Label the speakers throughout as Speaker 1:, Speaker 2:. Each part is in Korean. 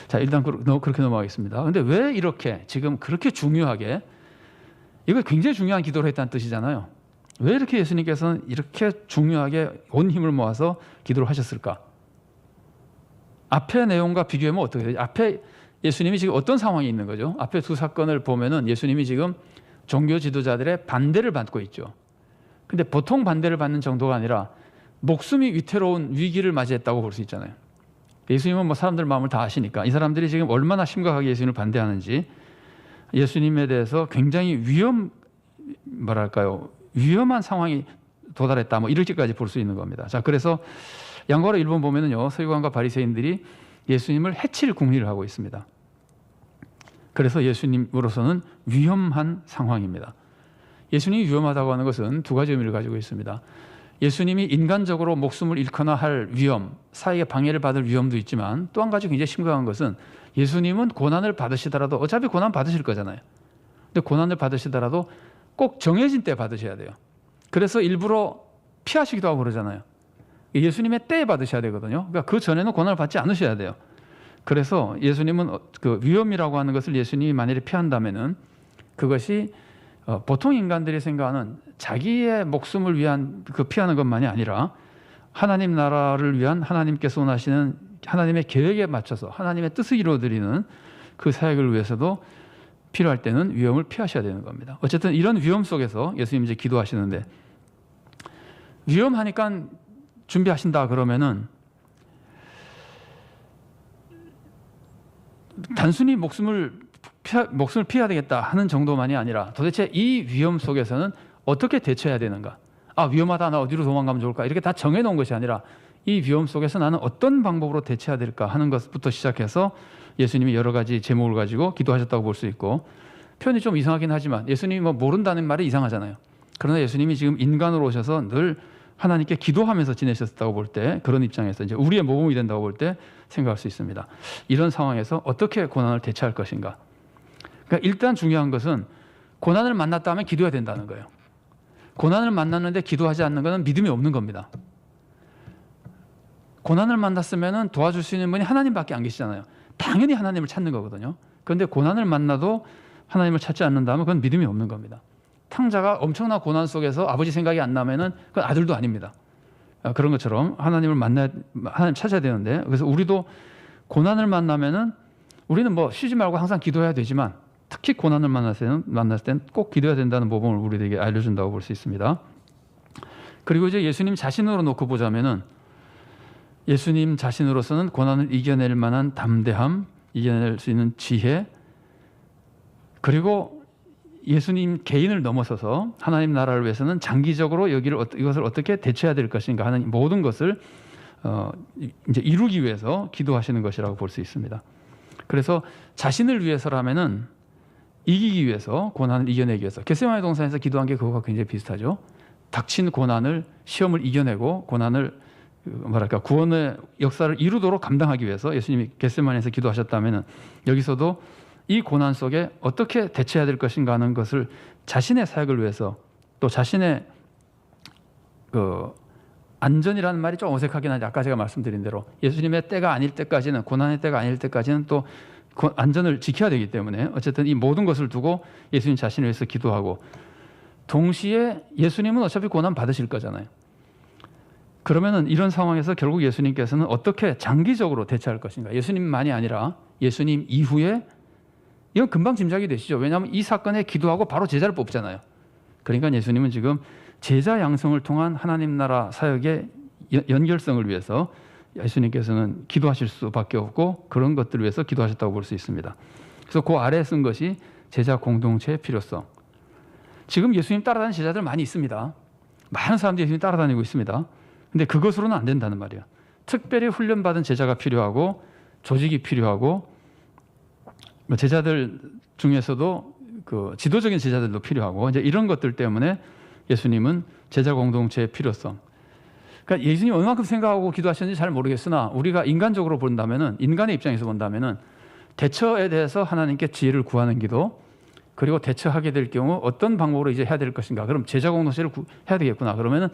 Speaker 1: 자, 일단 그렇게 넘어가겠습니다. 근데 왜 이렇게 지금 그렇게 중요하게, 이거 굉장히 중요한 기도를 했다는 뜻이잖아요. 왜 이렇게 예수님께서는 이렇게 중요하게 온 힘을 모아서 기도를 하셨을까? 앞의 내용과 비교하면 어떻게 되죠? 앞에 예수님이 지금 어떤 상황이 있는 거죠? 앞에 두 사건을 보면은 예수님이 지금 종교 지도자들의 반대를 받고 있죠. 근데 보통 반대를 받는 정도가 아니라 목숨이 위태로운 위기를 맞이했다고 볼 수 있잖아요. 예수님은 뭐 사람들 마음을 다 아시니까 이 사람들이 지금 얼마나 심각하게 예수님을 반대하는지, 예수님에 대해서 굉장히 위험한 상황이 도달했다, 뭐 이렇게까지 볼 수 있는 겁니다. 자, 그래서 양고로 1번 보면은요, 서기관과 바리새인들이 예수님을 해칠 궁리를 하고 있습니다. 그래서 예수님으로서는 위험한 상황입니다. 예수님이 위험하다고 하는 것은 두 가지 의미를 가지고 있습니다. 예수님이 인간적으로 목숨을 잃거나 할 위험, 사회에 방해를 받을 위험도 있지만, 또 한 가지 굉장히 심각한 것은 예수님은 고난을 받으시더라도 어차피 고난 받으실 거잖아요. 근데 고난을 받으시더라도 꼭 정해진 때 받으셔야 돼요. 그래서 일부러 피하시기도 하고 그러잖아요. 예수님의 때에 받으셔야 되거든요. 그러니까 그 전에는 고난을 받지 않으셔야 돼요. 그래서 예수님은 그 위험이라고 하는 것을 예수님이 만약에 피한다면은 그것이 보통 인간들이 생각하는 자기의 목숨을 위한 그 피하는 것만이 아니라 하나님 나라를 위한 하나님께서 원하시는 하나님의 계획에 맞춰서 하나님의 뜻을 이루어드리는 그 사역을 위해서도 필요할 때는 위험을 피하셔야 되는 겁니다. 어쨌든 이런 위험 속에서 예수님 이제 기도하시는데, 위험하니까 준비하신다 그러면은 단순히 목숨을 피해야 되겠다 하는 정도만이 아니라 도대체 이 위험 속에서는 어떻게 대처해야 되는가? 아, 위험하다, 나 어디로 도망가면 좋을까? 이렇게 다 정해놓은 것이 아니라 이 위험 속에서 나는 어떤 방법으로 대처해야 될까 하는 것부터 시작해서 예수님이 여러 가지 제목을 가지고 기도하셨다고 볼 수 있고, 표현이 좀 이상하긴 하지만 예수님이 뭐 모른다는 말이 이상하잖아요. 그러나 예수님이 지금 인간으로 오셔서 늘 하나님께 기도하면서 지내셨다고 볼 때, 그런 입장에서 이제 우리의 모범이 된다고 볼 때 생각할 수 있습니다. 이런 상황에서 어떻게 고난을 대처할 것인가? 그러니까 일단 중요한 것은 고난을 만났다 하면 기도해야 된다는 거예요. 고난을 만났는데 기도하지 않는 것은 믿음이 없는 겁니다. 고난을 만났으면 도와줄 수 있는 분이 하나님밖에 안 계시잖아요. 당연히 하나님을 찾는 거거든요. 그런데 고난을 만나도 하나님을 찾지 않는다면 그건 믿음이 없는 겁니다. 탕자가 엄청난 고난 속에서 아버지 생각이 안 나면은 그건 아들도 아닙니다. 그런 것처럼 하나님 찾아야 되는데, 그래서 우리도 고난을 만나면은 우리는 뭐 쉬지 말고 항상 기도해야 되지만, 특히 고난을 만났을 때는 꼭 기도해야 된다는 모범을 우리에게 알려준다고 볼 수 있습니다. 그리고 이제 예수님 자신으로 놓고 보자면은, 예수님 자신으로서는 고난을 이겨낼 만한 담대함, 이겨낼 수 있는 지혜, 그리고 예수님 개인을 넘어서서 하나님 나라를 위해서는 장기적으로 이것을 어떻게 대처해야 될 것인가 하는 모든 것을 이제 이루기 위해서 기도하시는 것이라고 볼 수 있습니다. 그래서 자신을 위해서라면은 이기기 위해서, 고난을 이겨내기 위해서, 겟세마네 동산에서 기도한 게 그거가 굉장히 비슷하죠. 닥친 고난을, 시험을 이겨내고 고난을 구원의 역사를 이루도록 감당하기 위해서 예수님이 겟세마네에서 기도하셨다면은, 여기서도 이 고난 속에 어떻게 대처해야 될 것인가 하는 것을 자신의 사역을 위해서, 또 자신의 그 안전이라는 말이 좀 어색하긴 하죠. 아까 제가 말씀드린 대로 예수님의 때가 아닐 때까지는, 고난의 때가 아닐 때까지는 또 안전을 지켜야 되기 때문에 어쨌든 이 모든 것을 두고 예수님 자신을 위해서 기도하고, 동시에 예수님은 어차피 고난 받으실 거잖아요. 그러면은 이런 상황에서 결국 예수님께서는 어떻게 장기적으로 대처할 것인가? 예수님만이 아니라 예수님 이후에, 이건 금방 짐작이 되시죠. 왜냐하면 이 사건에 기도하고 바로 제자를 뽑잖아요. 그러니까 예수님은 지금 제자 양성을 통한 하나님 나라 사역의 연결성을 위해서 예수님께서는 기도하실 수밖에 없고, 그런 것들을 위해서 기도하셨다고 볼 수 있습니다. 그래서 그 아래에 쓴 것이 제자 공동체의 필요성. 지금 예수님 따라다니는 제자들 많이 있습니다. 많은 사람들이 예수님 따라다니고 있습니다. 근데 그것으로는 안 된다는 말이에요. 특별히 훈련받은 제자가 필요하고, 조직이 필요하고, 제자들 중에서도 그 지도적인 제자들도 필요하고, 이제 이런 것들 때문에 예수님은 제자 공동체의 필요성. 그러니까 예수님이 얼마큼 생각하고 기도하셨는지 잘 모르겠으나, 우리가 인간적으로 본다면은, 인간의 입장에서 본다면은 대처에 대해서 하나님께 지혜를 구하는 기도, 그리고 대처하게 될 경우 어떤 방법으로 이제 해야 될 것인가. 그럼 제자 공동체를 해야 되겠구나. 그러면은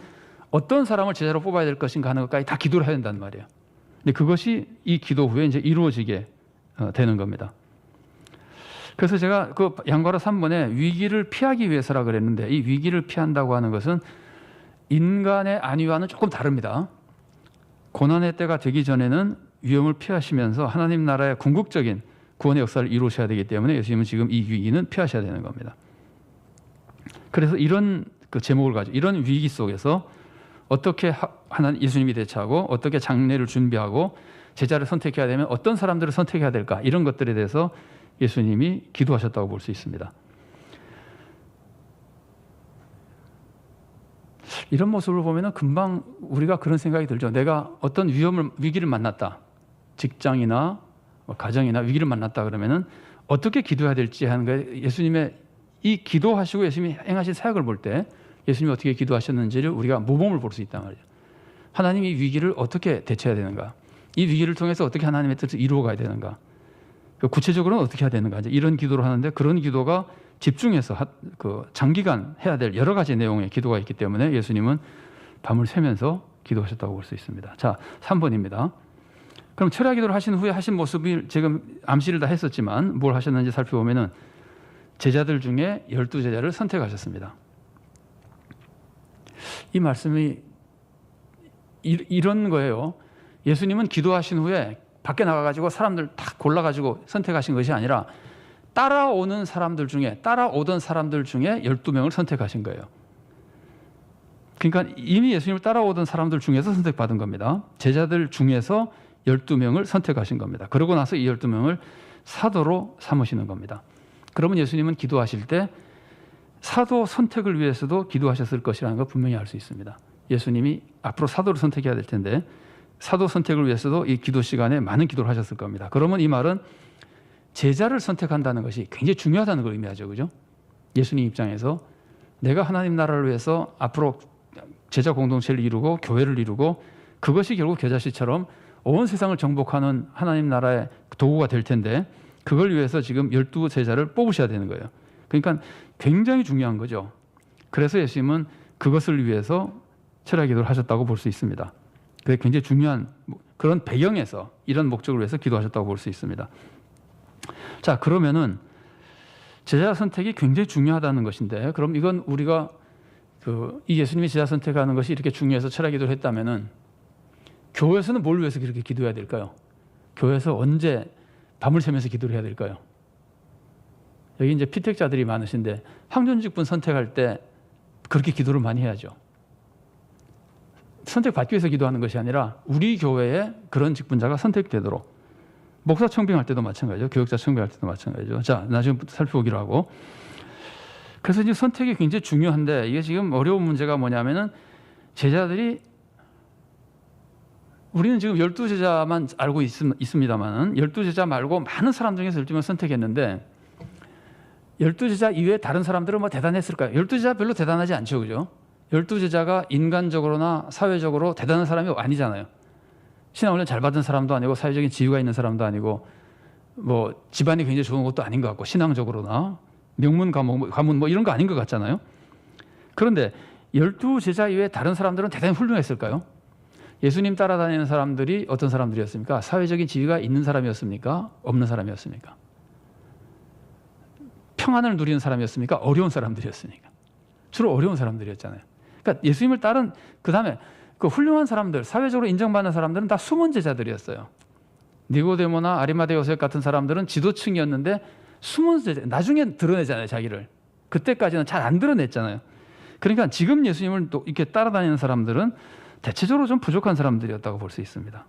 Speaker 1: 어떤 사람을 제자로 뽑아야 될 것인가 하는 것까지 다 기도를 해야 된단 말이에요. 근데 그것이 이 기도 후에 이제 이루어지게 되는 겁니다. 그래서 제가 그 양과로 3번에 위기를 피하기 위해서라 그랬는데, 이 위기를 피한다고 하는 것은 인간의 안위와는 조금 다릅니다. 고난의 때가 되기 전에는 위험을 피하시면서 하나님 나라의 궁극적인 구원의 역사를 이루셔야 되기 때문에 예수님은 지금 이 위기는 피하셔야 되는 겁니다. 그래서 이런 그 제목을 가지고 이런 위기 속에서 어떻게 하나님 예수님이 대처하고 어떻게 장례를 준비하고 제자를 선택해야 되면 어떤 사람들을 선택해야 될까, 이런 것들에 대해서 예수님이 기도하셨다고 볼 수 있습니다. 이런 모습을 보면 금방 우리가 그런 생각이 들죠. 내가 어떤 위기를 만났다, 직장이나 가정이나 위기를 만났다 그러면은 어떻게 기도해야 될지 하는 거예요. 예수님의 이 기도하시고 예수님이 행하신 사역을 볼 때 예수님이 어떻게 기도하셨는지를 우리가 모범을 볼 수 있단 말이에요. 하나님이 이 위기를 어떻게 대처해야 되는가, 이 위기를 통해서 어떻게 하나님의 뜻을 이루어 가야 되는가, 구체적으로는 어떻게 해야 되는가, 이제 이런 기도를 하는데, 그런 기도가 집중해서 장기간 해야 될 여러 가지 내용의 기도가 있기 때문에 예수님은 밤을 새면서 기도하셨다고 볼 수 있습니다. 자, 3번입니다. 그럼 철야 기도를 하신 후에 하신 모습이 지금 암시를 다 했었지만 뭘 하셨는지 살펴보면은 제자들 중에 12제자를 선택하셨습니다. 이 말씀이 이런 거예요. 예수님은 기도하신 후에 밖에 나가가지고 사람들 다 골라가지고 선택하신 것이 아니라 따라오던 사람들 중에 12명을 선택하신 거예요. 그러니까 이미 예수님을 따라오던 사람들 중에서 선택받은 겁니다. 제자들 중에서 12명을 선택하신 겁니다. 그러고 나서 이 12명을 사도로 삼으시는 겁니다. 그러면 예수님은 기도하실 때 사도 선택을 위해서도 기도하셨을 것이라는 걸 분명히 알 수 있습니다. 예수님이 앞으로 사도를 선택해야 될 텐데 사도 선택을 위해서도 이 기도 시간에 많은 기도를 하셨을 겁니다. 그러면 이 말은 제자를 선택한다는 것이 굉장히 중요하다는 걸 의미하죠. 그죠? 예수님 입장에서 내가 하나님 나라를 위해서 앞으로 제자 공동체를 이루고 교회를 이루고 그것이 결국 겨자씨처럼 온 세상을 정복하는 하나님 나라의 도구가 될 텐데 그걸 위해서 지금 12제자를 뽑으셔야 되는 거예요. 그러니까 굉장히 중요한 거죠. 그래서 예수님은 그것을 위해서 철야 기도를 하셨다고 볼 수 있습니다. 그게 굉장히 중요한 그런 배경에서 이런 목적을 위해서 기도하셨다고 볼 수 있습니다. 자, 그러면은 제자 선택이 굉장히 중요하다는 것인데, 그럼 이건 우리가 이 예수님이 제자 선택하는 것이 이렇게 중요해서 철야 기도를 했다면은 교회에서는 뭘 위해서 그렇게 기도해야 될까요? 교회에서 언제 밤을 새면서 기도를 해야 될까요? 여기 이제 피택자들이 많으신데 항존직분 선택할 때 그렇게 기도를 많이 해야죠. 선택받기 위해서 기도하는 것이 아니라 우리 교회에 그런 직분자가 선택되도록, 목사 청빙할 때도 마찬가지죠. 교역자 청빙할 때도 마찬가지죠. 자, 나중에 살펴보기로 하고. 그래서 이제 선택이 굉장히 중요한데 이게 지금 어려운 문제가 뭐냐면은 제자들이 우리는 지금 12제자만 알고 있습니다만 12제자 말고 많은 사람 중에서 12명 선택했는데 12제자 이외에 다른 사람들은 뭐 대단했을까요? 12제자 별로 대단하지 않죠. 그죠? 12제자가 인간적으로나 사회적으로 대단한 사람이 아니잖아요. 신앙훈련 잘 받은 사람도 아니고 사회적인 지위가 있는 사람도 아니고 뭐 집안이 굉장히 좋은 것도 아닌 것 같고 신앙적으로나 명문 가문 뭐 이런 거 아닌 것 같잖아요. 그런데 12제자 이외에 다른 사람들은 대단히 훌륭했을까요? 예수님 따라다니는 사람들이 어떤 사람들이었습니까? 사회적인 지위가 있는 사람이었습니까? 없는 사람이었습니까? 평안을 누리는 사람이었습니까? 어려운 사람들이었습니까? 주로 어려운 사람들이었잖아요. 그러니까 예수님을 따른 그다음에 그 훌륭한 사람들, 사회적으로 인정받는 사람들은 다 숨은 제자들이었어요. 니고데모나 아리마대 요셉 같은 사람들은 지도층이었는데 숨은 제자, 나중에 드러내잖아요, 자기를. 그때까지는 잘 안 드러냈잖아요. 그러니까 지금 예수님을 또 이렇게 따라다니는 사람들은 대체적으로 좀 부족한 사람들이었다고 볼 수 있습니다.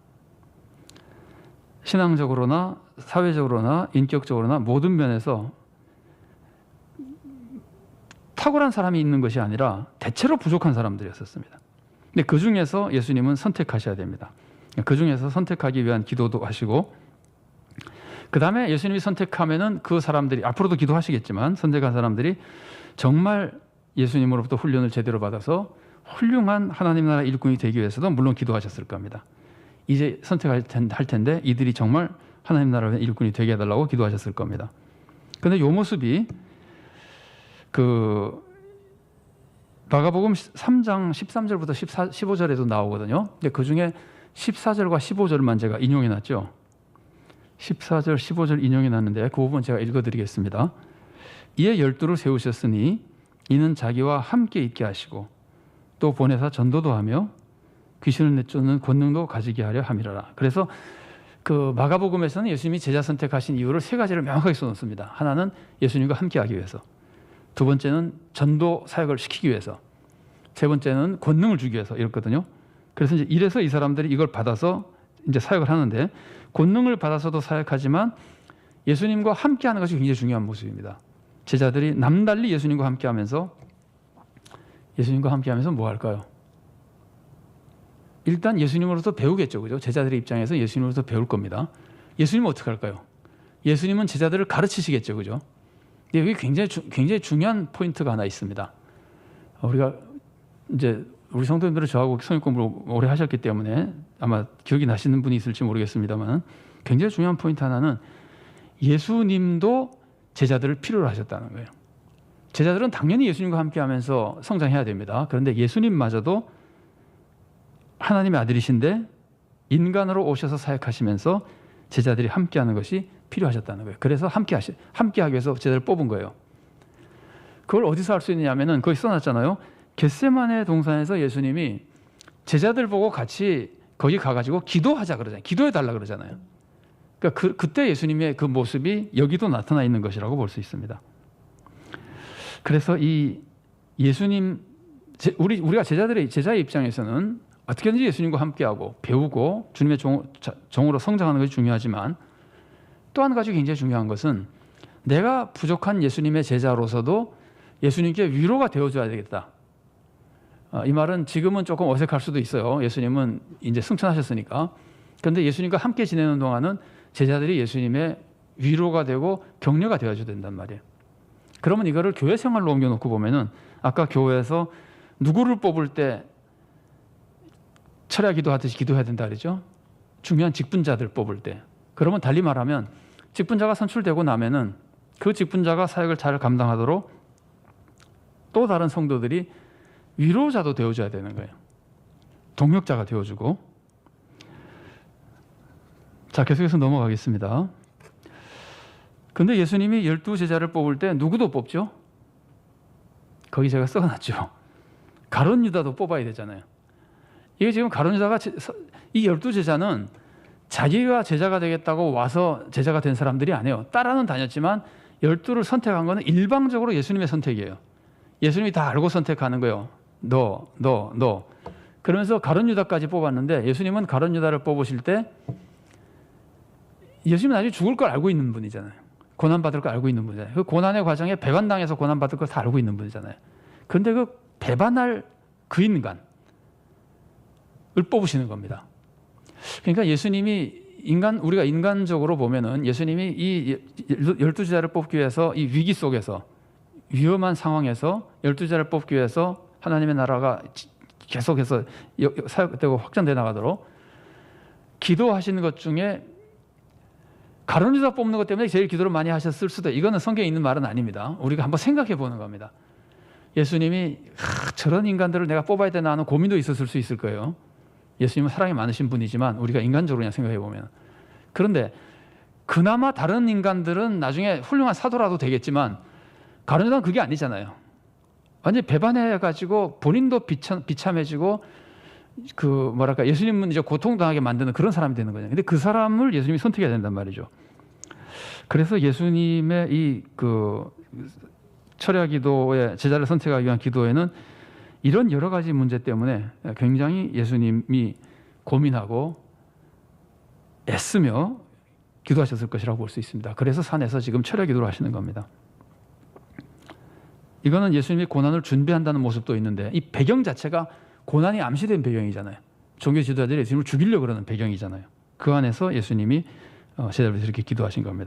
Speaker 1: 신앙적으로나 사회적으로나 인격적으로나 모든 면에서 탁월한 사람이 있는 것이 아니라 대체로 부족한 사람들이었습니다. 근데 그 중에서 예수님은 선택하셔야 됩니다. 그 중에서 선택하기 위한 기도도 하시고, 그 다음에 예수님이 선택하면은 그 사람들이 앞으로도 기도하시겠지만 선택한 사람들이 정말 예수님으로부터 훈련을 제대로 받아서 훌륭한 하나님 나라 일꾼이 되기 위해서도 물론 기도하셨을 겁니다. 이제 선택할 텐데 이들이 정말 하나님 나라의 일꾼이 되게 해달라고 기도하셨을 겁니다. 그런데 이 모습이 그 마가복음 3장 13절부터 15절에도 나오거든요. 근데 그 중에 14절과 15절만 제가 인용해 놨죠. 14절, 15절 인용이 났는데 그 부분 제가 읽어드리겠습니다. 이에 12를 세우셨으니 이는 자기와 함께 있게 하시고 또 보내사 전도도 하며 귀신을 내쫓는 권능도 가지게 하려 함이라. 그래서 그 마가복음에서는 예수님이 제자 선택하신 이유를 세 가지를 명확하게 써놓습니다. 하나는 예수님과 함께하기 위해서, 두 번째는 전도 사역을 시키기 위해서, 세 번째는 권능을 주기 위해서 이렇거든요. 그래서 이제 이래서 이 사람들이 이걸 받아서 이제 사역을 하는데, 권능을 받아서도 사역하지만 예수님과 함께하는 것이 굉장히 중요한 모습입니다. 제자들이 남달리 예수님과 함께하면서 뭐 할까요? 일단 예수님으로부터 배우겠죠, 그죠? 제자들의 입장에서 예수님으로부터 배울 겁니다. 예수님은 어떻게 할까요? 예수님은 제자들을 가르치시겠죠, 그죠? 근데 여기 굉장히 중요한 포인트가 하나 있습니다. 우리가 이제 우리 성도님들은 저하고 성경 공부를 오래 하셨기 때문에 아마 기억이 나시는 분이 있을지 모르겠습니다만, 굉장히 중요한 포인트 하나는 예수님도 제자들을 필요로 하셨다는 거예요. 제자들은 당연히 예수님과 함께하면서 성장해야 됩니다. 그런데 예수님마저도 하나님의 아들이신데 인간으로 오셔서 사역하시면서 제자들이 함께하는 것이 필요하셨다는 거예요. 그래서 함께하기 위해서 제자를 뽑은 거예요. 그걸 어디서 알 수 있느냐면은 거기 써놨잖아요. 겟세마네 동산에서 예수님이 제자들 보고 같이 거기 가가지고 기도하자 그러잖아요. 기도해달라 그러잖아요. 그러니까 그때 예수님의 그 모습이 여기도 나타나 있는 것이라고 볼 수 있습니다. 그래서 이 예수님, 우리가 제자의 입장에서는 어떻게든지 예수님과 함께하고 배우고 주님의 종으로 성장하는 것이 중요하지만, 또 한 가지 굉장히 중요한 것은 내가 부족한 예수님의 제자로서도 예수님께 위로가 되어줘야 되겠다. 이 말은 지금은 조금 어색할 수도 있어요. 예수님은 이제 승천하셨으니까. 그런데 예수님과 함께 지내는 동안은 제자들이 예수님의 위로가 되고 격려가 되어줘야 된단 말이에요. 그러면 이거를 교회 생활로 옮겨놓고 보면은, 아까 교회에서 누구를 뽑을 때 철야 기도하듯이 기도해야 된다 그러죠. 중요한 직분자들 뽑을 때. 그러면 달리 말하면 직분자가 선출되고 나면은 그 직분자가 사역을 잘 감당하도록 또 다른 성도들이 위로자도 되어줘야 되는 거예요. 동역자가 되어주고. 자, 계속해서 넘어가겠습니다. 근데 예수님이 12제자를 뽑을 때 누구도 뽑죠? 거기 제가 써놨죠. 가룟 유다도 뽑아야 되잖아요. 이게 지금 가룟 유다가, 이 12제자는 자기가 제자가 되겠다고 와서 제자가 된 사람들이 아니에요. 따라는 다녔지만 12를 선택한 거는 일방적으로 예수님의 선택이에요. 예수님이 다 알고 선택하는 거예요. 너. 그러면서 가룟 유다까지 뽑았는데, 예수님은 가룟 유다를 뽑으실 때 예수님은 나중에 죽을 걸 알고 있는 분이잖아요. 고난받을 걸 알고 있는 분이잖아요. 그 고난의 과정에 배반당해서 고난받을 걸 다 알고 있는 분이잖아요. 그런데 그 배반할 그 인간을 뽑으시는 겁니다. 그러니까 예수님이 우리가 인간적으로 보면은 예수님이 이 12제자를 뽑기 위해서 이 위기 속에서, 위험한 상황에서 12제자를 뽑기 위해서 하나님의 나라가 계속해서 사역되고 확장돼 나가도록 기도하시는 것 중에 가룟 유다 뽑는 것 때문에 제일 기도를 많이 하셨을 수도, 이거는 성경에 있는 말은 아닙니다. 우리가 한번 생각해 보는 겁니다. 예수님이 저런 인간들을 내가 뽑아야 되나 하는 고민도 있었을 수 있을 거예요. 예수님은 사랑이 많으신 분이지만 우리가 인간적으로 그냥 생각해 보면. 그런데 그나마 다른 인간들은 나중에 훌륭한 사도라도 되겠지만 가룟 유다는 그게 아니잖아요. 완전히 배반해가지고 본인도 비참해지고 예수님은 이제 고통당하게 만드는 그런 사람이 되는 거죠. 근데 그 사람을 예수님이 선택해야 된단 말이죠. 그래서 예수님의 이 철야 기도의 제자를 선택하기 위한 기도에는 이런 여러 가지 문제 때문에 굉장히 예수님이 고민하고 애쓰며 기도하셨을 것이라고 볼 수 있습니다. 그래서 산에서 지금 철야 기도를 하시는 겁니다. 이거는 예수님이 고난을 준비한다는 모습도 있는데, 이 배경 자체가 고난이 암시된 배경이잖아요. 종교 지도자들이 예수님을 죽이려고 그러는 배경이잖아요. 그 안에서 예수님이 제자들에서 이렇게 기도하신 겁니다.